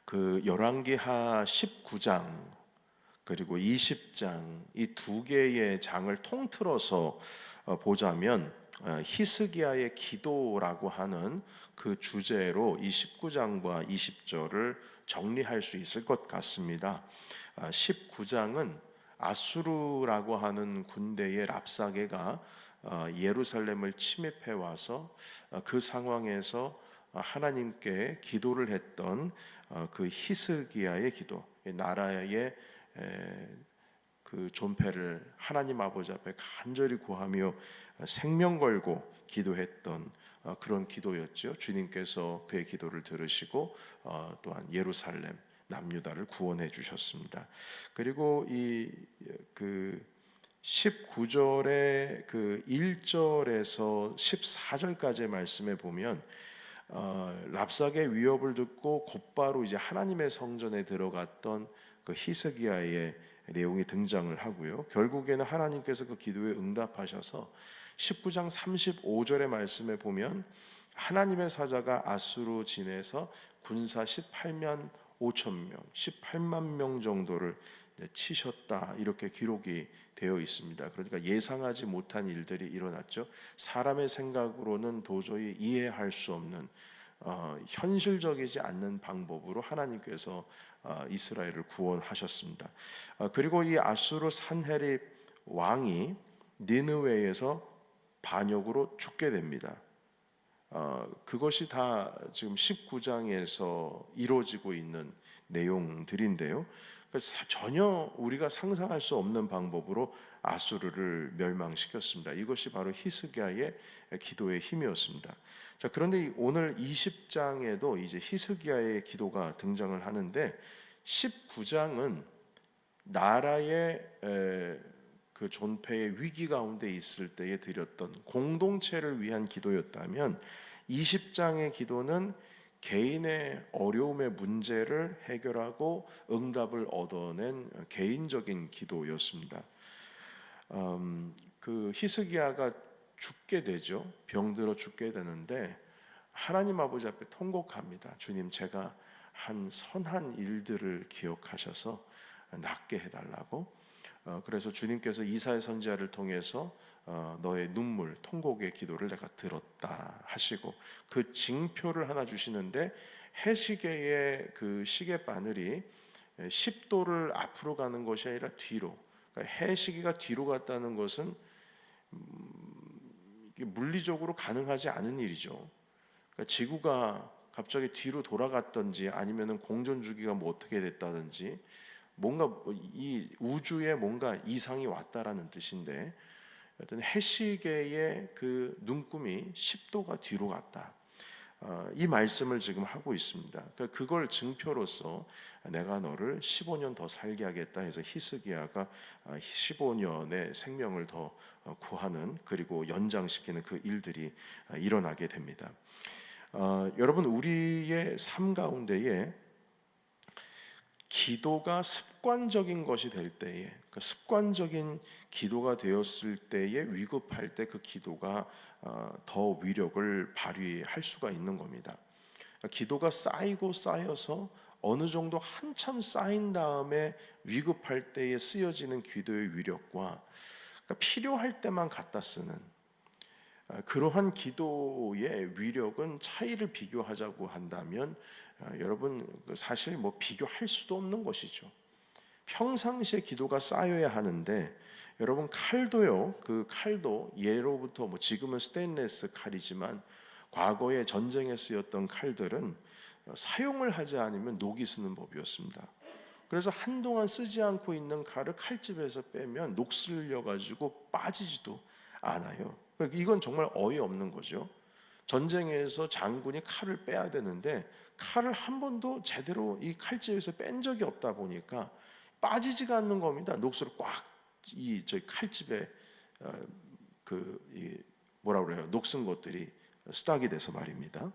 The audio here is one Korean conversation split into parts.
그 열왕기하 19장 그리고 20장 이 두 개의 장을 통틀어서 보자면 히스기야의 기도라고 하는 그 주제로 이 19장과 20절을 정리할 수 있을 것 같습니다. 19장은 아수르라고 하는 군대의 랍사게가 예루살렘을 침입해 와서 그 상황에서 하나님께 기도를 했던 그 히스기야의 기도, 나라의 그 존폐를 하나님 아버지 앞에 간절히 구하며 생명 걸고 기도했던 그런 기도였죠. 주님께서 그의 기도를 들으시고 또한 예루살렘 남유다를 구원해 주셨습니다. 그리고 그 19절의 그 1절에서 14절까지의 말씀에 보면 랍삭의 위협을 듣고 곧바로 이제 하나님의 성전에 들어갔던 그 히스기야의 내용이 등장을 하고요. 결국에는 하나님께서 그 기도에 응답하셔서 19장 35절의 말씀에 보면 하나님의 사자가 아수르 진에서 군사 18만 5천 명, 18만 명 정도를 치셨다 이렇게 기록이 되어 있습니다. 그러니까 예상하지 못한 일들이 일어났죠. 사람의 생각으로는 도저히 이해할 수 없는 현실적이지 않는 방법으로 하나님께서 이스라엘을 구원하셨습니다. 그리고 이 아수르 산헤립 왕이 니느웨에서 반역으로 죽게 됩니다. 그것이 다 지금 19장에서 이루어지고 있는 내용들인데요. 전혀 우리가 상상할 수 없는 방법으로 아수르를 멸망시켰습니다. 이것이 바로 히스기야의 기도의 힘이었습니다. 자, 그런데 오늘 20장에도 이제 히스기야의 기도가 등장을 하는데 19장은 나라의 그 존폐의 위기 가운데 있을 때에 드렸던 공동체를 위한 기도였다면 20장의 기도는 개인의 어려움의 문제를 해결하고 응답을 얻어낸 개인적인 기도였습니다. 그 히스기야가 죽게 되죠. 병들어 죽게 되는데 하나님 아버지 앞에 통곡합니다. 주님, 제가 한 선한 일들을 기억하셔서 낫게 해달라고. 그래서 주님께서 이사야 선지자를 통해서 너의 눈물, 통곡의 기도를 내가 들었다 하시고 그 징표를 하나 주시는데 해시계의 그 시계 바늘이 10도를 앞으로 가는 것이 아니라 뒤로, 그러니까 해시계가 뒤로 갔다는 것은 물리적으로 가능하지 않은 일이죠. 그러니까 지구가 갑자기 뒤로 돌아갔든지 아니면은 공전 주기가 뭐 어떻게 됐다든지 뭔가 이 우주에 뭔가 이상이 왔다라는 뜻인데 어떤 해시계의 그 눈금이 10도가 뒤로 갔다. 이 말씀을 지금 하고 있습니다. 그러니까 그걸 증표로서 내가 너를 15년 더 살게 하겠다 해서 히스기야가 15년의 생명을 더 구하는 그리고 연장시키는 그 일들이 일어나게 됩니다. 여러분, 우리의 삶 가운데에 기도가 습관적인 것이 될 때에, 그러니까 습관적인 기도가 되었을 때에 위급할 때 그 기도가 더 위력을 발휘할 수가 있는 겁니다. 그러니까 기도가 쌓이고 쌓여서 어느 정도 한참 쌓인 다음에 위급할 때에 쓰여지는 기도의 위력과 그러니까 필요할 때만 갖다 쓰는 그러한 기도의 위력은 차이를 비교하자고 한다면 여러분 사실 뭐 비교할 수도 없는 것이죠. 평상시에 기도가 쌓여야 하는데 여러분 칼도요. 그 칼도 예로부터 뭐 지금은 스테인레스 칼이지만 과거에 전쟁에 쓰였던 칼들은 사용을 하지 않으면 녹이 쓰는 법이었습니다. 그래서 한동안 쓰지 않고 있는 칼을 칼집에서 빼면 녹슬려 가지고 빠지지도 않아요. 이건 정말 어이없는 거죠. 전쟁에서 장군이 칼을 빼야 되는데 칼을 한 번도 제대로 이 칼집에서 뺀 적이 없다 보니까 빠지지가 않는 겁니다. 녹슬을 꽉 이 저희 칼집에 뭐라 그래요? 녹슨 것들이 스탁이 돼서 말입니다.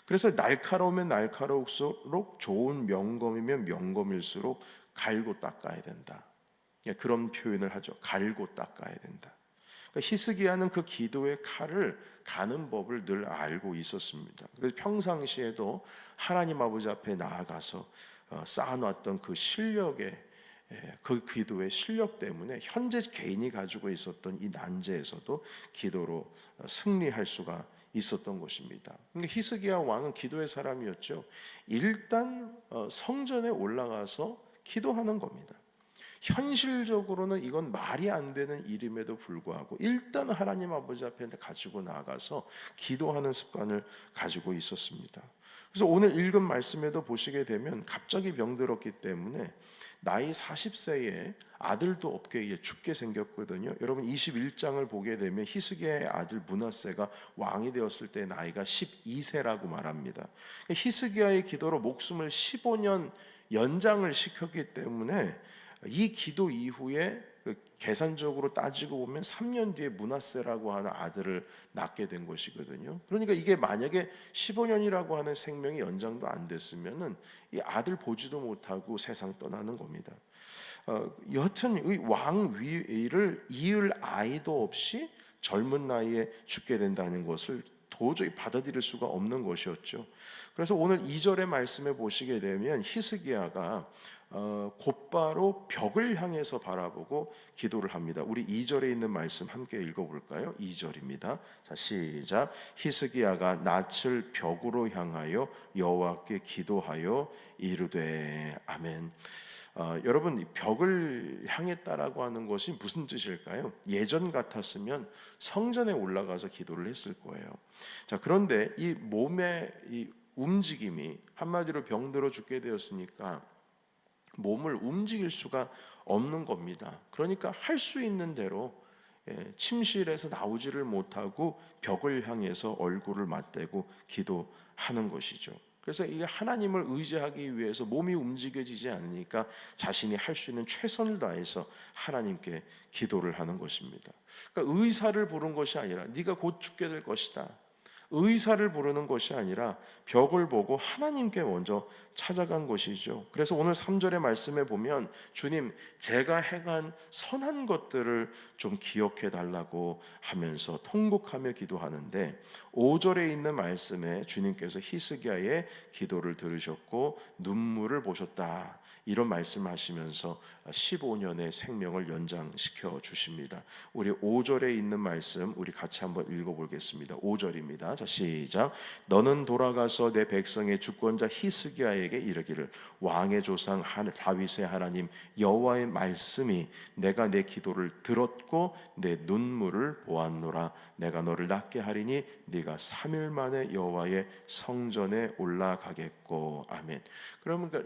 그래서 날카로우면 날카로울수록 좋은 명검이면 명검일수록 갈고 닦아야 된다. 그런 표현을 하죠. 갈고 닦아야 된다. 그러니까 히스기야는 그 기도의 칼을 가는 법을 늘 알고 있었습니다. 그래서 평상시에도 하나님 아버지 앞에 나아가서 쌓아놨던 그 실력의 그 기도의 실력 때문에 현재 개인이 가지고 있었던 이 난제에서도 기도로 승리할 수가 있었던 것입니다. 그러니까 히스기야 왕은 기도의 사람이었죠. 일단 성전에 올라가서 기도하는 겁니다. 현실적으로는 이건 말이 안 되는 일임에도 불구하고 일단 하나님 아버지 앞에 가지고 나가서 기도하는 습관을 가지고 있었습니다. 그래서 오늘 읽은 말씀에도 보시게 되면 갑자기 병들었기 때문에 나이 40세에 아들도 없게 죽게 생겼거든요. 여러분 21장을 보게 되면 히스기야의 아들 므낫세가 왕이 되었을 때 나이가 12세라고 말합니다. 히스기야의 기도로 목숨을 15년 연장을 시켰기 때문에 이 기도 이후에 계산적으로 따지고 보면 3년 뒤에 므낫세라고 하는 아들을 낳게 된 것이거든요. 그러니까 이게 만약에 15년이라고 하는 생명이 연장도 안 됐으면은 이 아들 보지도 못하고 세상 떠나는 겁니다. 여하튼 이 왕위를 이을 아이도 없이 젊은 나이에 죽게 된다는 것을 도저히 받아들일 수가 없는 것이었죠. 그래서 오늘 2절의 말씀에 보시게 되면 히스기야가 곧바로 벽을 향해서 바라보고 기도를 합니다. 우리 2절에 있는 말씀 함께 읽어볼까요? 2절입니다. 자, 시작. 히스기야가 낯을 벽으로 향하여 여호와께 기도하여 이르되 아멘. 여러분, 벽을 향했다라고 하는 것이 무슨 뜻일까요? 예전 같았으면 성전에 올라가서 기도를 했을 거예요. 자, 그런데 이 몸의 이 움직임이 한마디로 병들어 죽게 되었으니까 몸을 움직일 수가 없는 겁니다. 그러니까 할 수 있는 대로 침실에서 나오지를 못하고 벽을 향해서 얼굴을 맞대고 기도하는 것이죠. 그래서 이게 하나님을 의지하기 위해서 몸이 움직여지지 않으니까 자신이 할 수 있는 최선을 다해서 하나님께 기도를 하는 것입니다. 그러니까 의사를 부른 것이 아니라 네가 곧 죽게 될 것이다. 의사를 부르는 것이 아니라 벽을 보고 하나님께 먼저 찾아간 것이죠. 그래서 오늘 3절의 말씀에 보면 주님, 제가 행한 선한 것들을 좀 기억해 달라고 하면서 통곡하며 기도하는데 5절에 있는 말씀에 주님께서 히스기야의 기도를 들으셨고 눈물을 보셨다. 이런 말씀하시면서 15년의 생명을 연장시켜 주십니다. 우리 5절에 있는 말씀 우리 같이 한번 읽어보겠습니다. 5절입니다. 자, 시작. 너는 돌아가서 내 백성의 주권자 히스기야에게 이르기를 왕의 조상 다윗의 하나님 여호와의 말씀이 내가 내 기도를 들었고 내 눈물을 보았노라. 내가 너를 낫게 하리니 네가 3일 만에 여호와의 성전에 올라가겠고. 아멘. 그러니까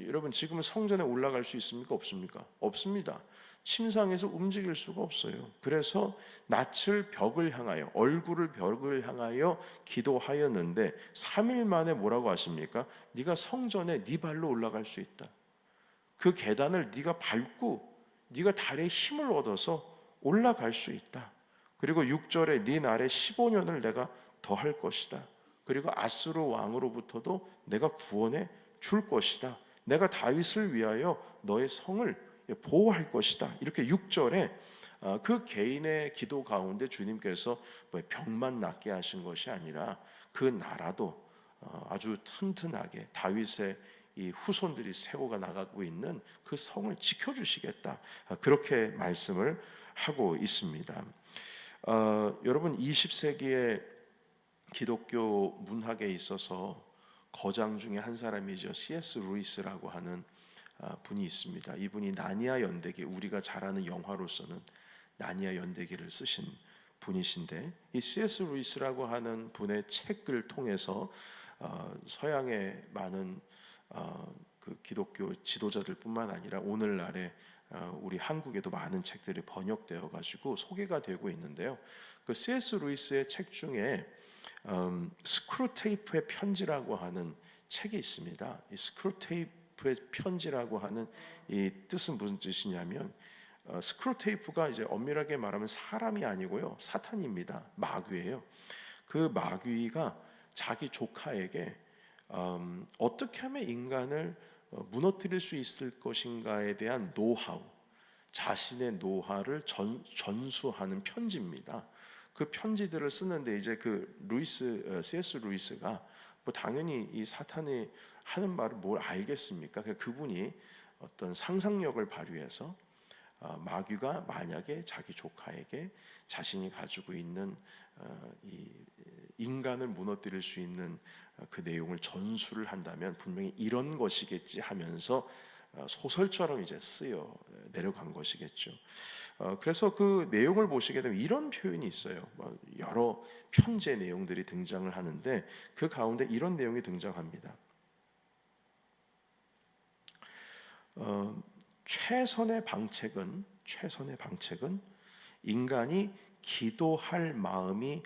여러분 지금은 성전에 올라갈 수 있습니까? 없습니까? 없습니다. 침상에서 움직일 수가 없어요. 그래서 낯을 벽을 향하여 얼굴을 벽을 향하여 기도하였는데 3일 만에 뭐라고 하십니까? 네가 성전에 네 발로 올라갈 수 있다. 그 계단을 네가 밟고 네가 다리에 힘을 얻어서 올라갈 수 있다. 그리고 6절에 네 날에 15년을 내가 더할 것이다. 그리고 아수르 왕으로부터도 내가 구원해 줄 것이다. 내가 다윗을 위하여 너의 성을 보호할 것이다. 이렇게 6절에 그 개인의 기도 가운데 주님께서 병만 낫게 하신 것이 아니라 그 나라도 아주 튼튼하게 다윗의 이 후손들이 세워가 나가고 있는 그 성을 지켜주시겠다. 그렇게 말씀을 하고 있습니다. 여러분 20세기의 기독교 문학에 있어서 거장 중에 한 사람이죠. C.S. 루이스라고 하는 분이 있습니다. 이분이 나니아 연대기, 우리가 잘 아는 영화로서는 나니아 연대기를 쓰신 분이신데 이 C.S. 루이스라고 하는 분의 책을 통해서 서양의 많은 그 기독교 지도자들뿐만 아니라 오늘날의 우리 한국에도 많은 책들이 번역되어 가지고 소개가 되고 있는데요. 그 C.S. 루이스의 책 중에 스크루테이프의 편지라고 하는 책이 있습니다. 이 스크루테이프의 편지라고 하는 이 뜻은 무슨 뜻이냐면 스크루테이프가 이제 엄밀하게 말하면 사람이 아니고요, 사탄입니다. 마귀예요. 그 마귀가 자기 조카에게 어떻게 하면 인간을 무너뜨릴 수 있을 것인가에 대한 노하우, 자신의 노하우를 전수하는 편지입니다. 그 편지들을 쓰는데 이제 그 C.S. 루이스가 뭐 당연히 이 사탄의 하는 말을 뭘 알겠습니까? 그분이 어떤 상상력을 발휘해서 마귀가 만약에 자기 조카에게 자신이 가지고 있는 이 인간을 무너뜨릴 수 있는 그 내용을 전수를 한다면 분명히 이런 것이겠지 하면서 소설처럼 이제 쓰여 내려간 것이겠죠. 그래서 그 내용을 보시게 되면 이런 표현이 있어요. 여러 편지의 내용들이 등장을 하는데 그 가운데 이런 내용이 등장합니다. 최선의 방책은 인간이 기도할 마음이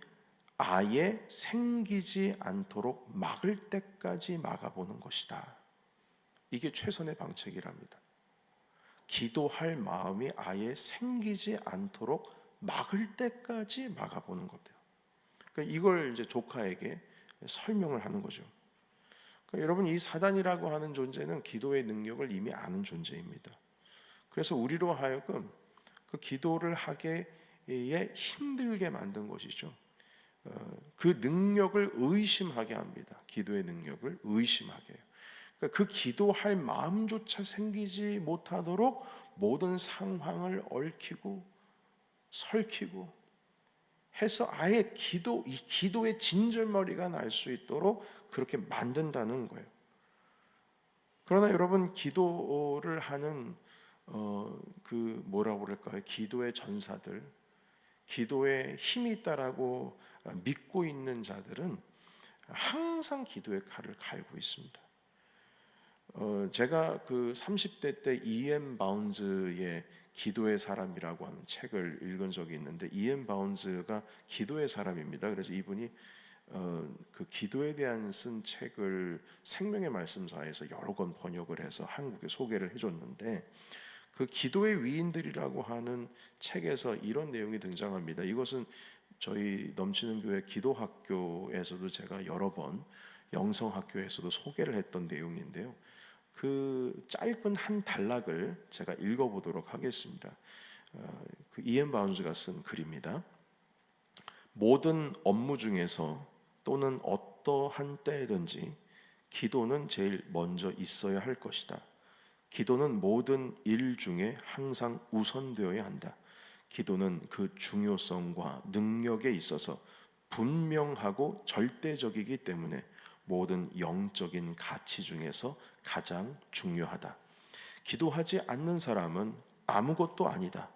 아예 생기지 않도록 막을 때까지 막아보는 것이다. 이게 최선의 방책이랍니다. 기도할 마음이 아예 생기지 않도록 막을 때까지 막아보는 거예요. 그러니까 이걸 이제 조카에게 설명을 하는 거죠. 그러니까 여러분, 이 사단이라고 하는 존재는 기도의 능력을 이미 아는 존재입니다. 그래서 우리로 하여금 그 기도를 하기에 힘들게 만든 것이죠. 그 능력을 의심하게 합니다. 기도의 능력을 의심하게 해요. 그러니까 그 기도할 마음조차 생기지 못하도록 모든 상황을 얽히고 설키고 해서 아예 이 기도의 진절머리가 날 수 있도록 그렇게 만든다는 거예요. 그러나 여러분, 기도를 하는 그 뭐라고 그럴까요? 기도의 전사들, 기도에 힘이 있다라고 믿고 있는 자들은 항상 기도의 칼을 갈고 있습니다. 제가 그 30대 때 E.M. 바운즈의 기도의 사람이라고 하는 책을 읽은 적이 있는데, E.M. 바운즈가 기도의 사람입니다. 그래서 이분이 그 기도에 대한 쓴 책을 생명의 말씀사에서 여러 권 번역을 해서 한국에 소개를 해줬는데, 그 기도의 위인들이라고 하는 책에서 이런 내용이 등장합니다. 이것은 저희 넘치는 교회 기도학교에서도 제가 여러 번, 영성학교에서도 소개를 했던 내용인데요. 그 짧은 한 단락을 제가 읽어보도록 하겠습니다. 그 E.M. 바운즈가 쓴 글입니다. 모든 업무 중에서 또는 어떠한 때든지 기도는 제일 먼저 있어야 할 것이다. 기도는 모든 일 중에 항상 우선되어야 한다. 기도는 그 중요성과 능력에 있어서 분명하고 절대적이기 때문에 모든 영적인 가치 중에서 가장 중요하다. 기도하지 않는 사람은 아무것도 아니다.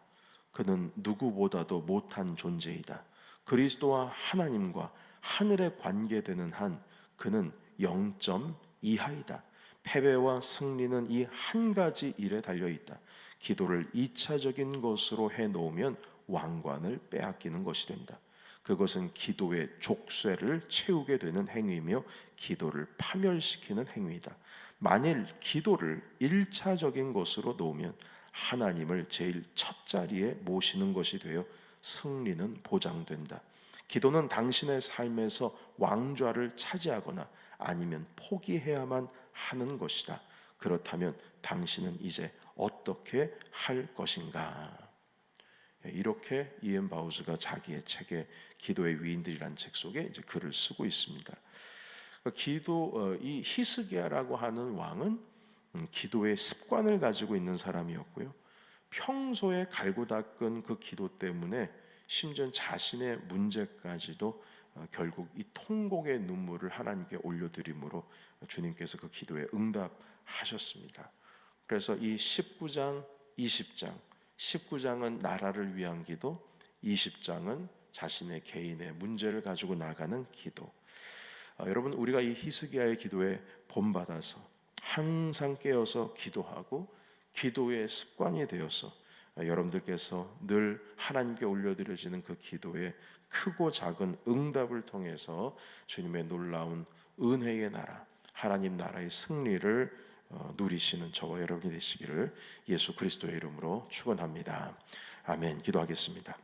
그는 누구보다도 못한 존재이다. 그리스도와 하나님과 하늘에 관계되는 한 그는 0점 이하이다. 패배와 승리는 이 한 가지 일에 달려 있다. 기도를 2차적인 것으로 해놓으면 왕관을 빼앗기는 것이 된다. 그것은 기도의 족쇄를 채우게 되는 행위이며 기도를 파멸시키는 행위이다. 만일 기도를 1차적인 것으로 놓으면 하나님을 제일 첫 자리에 모시는 것이 되어 승리는 보장된다. 기도는 당신의 삶에서 왕좌를 차지하거나 아니면 포기해야만 하는 것이다. 그렇다면 당신은 이제 어떻게 할 것인가? 이렇게 E.M. 바우즈가 자기의 책에 기도의 위인들이라는 책 속에 이제 글을 쓰고 있습니다. 이 히스기야라고 하는 왕은 기도의 습관을 가지고 있는 사람이었고요. 평소에 갈고 닦은 그 기도 때문에 심지어 자신의 문제까지도 결국 이 통곡의 눈물을 하나님께 올려드림으로 주님께서 그 기도에 응답하셨습니다. 그래서 이 19장, 20장, 19장은 나라를 위한 기도, 20장은 자신의 개인의 문제를 가지고 나가는 기도. 여러분, 우리가 이 히스기야의 기도에 본받아서 항상 깨어서 기도하고 기도의 습관이 되어서 여러분들께서 늘 하나님께 올려드려지는 그 기도의 크고 작은 응답을 통해서 주님의 놀라운 은혜의 나라, 하나님 나라의 승리를 누리시는 저와 여러분이 되시기를 예수 그리스도의 이름으로 축원합니다. 아멘. 기도하겠습니다.